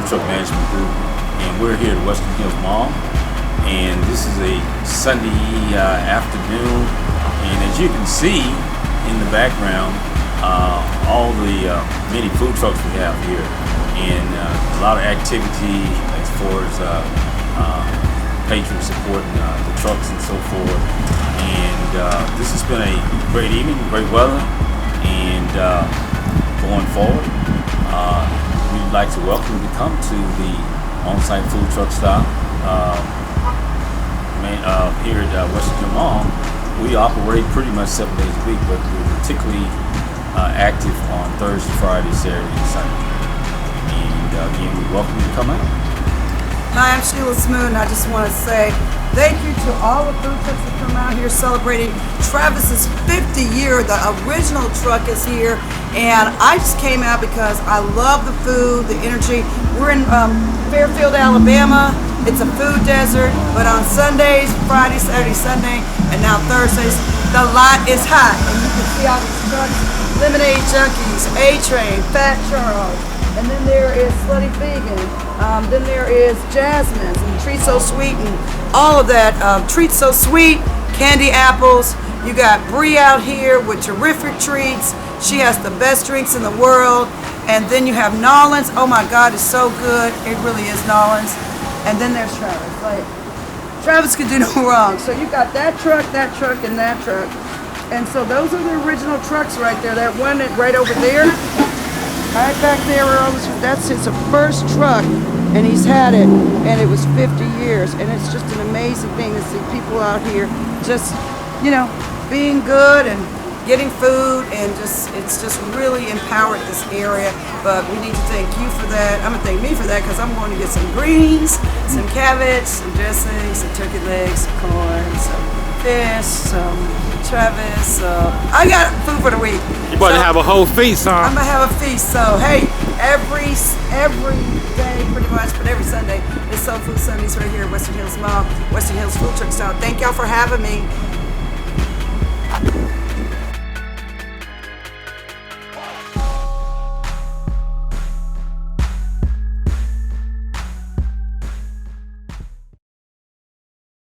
Truck Management Group, and we're here at Western Hills Mall. And this is a Sunday afternoon, and as you can see in the background, all the many food trucks we have here, and a lot of activity as far as patrons supporting the trucks and so forth. And this has been a great evening, great weather, and going forward, we'd like to welcome you to come to the on-site food truck stop here at Western Hills Mall. We operate pretty much 7 days a week, but we're particularly active on Thursday, Friday, Saturday, and Sunday. And again, we welcome you to come out. Hi, I'm Sheila Smoot, and I just want to say thank you to all the food trucks that come out here celebrating Travis's 50 year. The original truck is here, and I just came out because I love the food, the energy. We're in Fairfield, Alabama. It's a food desert, but on Sundays, Friday, Saturday, Sunday, and now Thursdays, the lot is hot. And you can see all these trucks, Lemonade Junkies, A-Train, Fat Charles, and then there is Slutty Vegan, then there is JASMINE'S and TREATZ So Sweet, and all of that. TREATZ So Sweet, candy apples. You got Bree out here with terrific treats. She has the best drinks in the world. And then you have NAWLINS. Oh my God, it's so good. It really is NAWLINS. And then there's Travis. Like, Travis could do no wrong. So you got that truck, and that truck. And so those are the original trucks right there. That one right over there, right back there, that's his first truck, and he's had it, and it was 50 years. And it's just an amazing thing to see people out here just, you know, being good and getting food, and it's just really empowered this area. But we need to thank you for that. I'm gonna thank me for that, because I'm going to get some greens, some cabbage, some dressing, some turkey legs, some corn, some fish, some Travis. I got food for the week. You about to have a whole feast, huh? I'm gonna have a feast. So hey, every day pretty much, but every Sunday is Soulful Sundays right here at Western Hills Mall, Western Hills Food Truck Stop. Thank y'all for having me.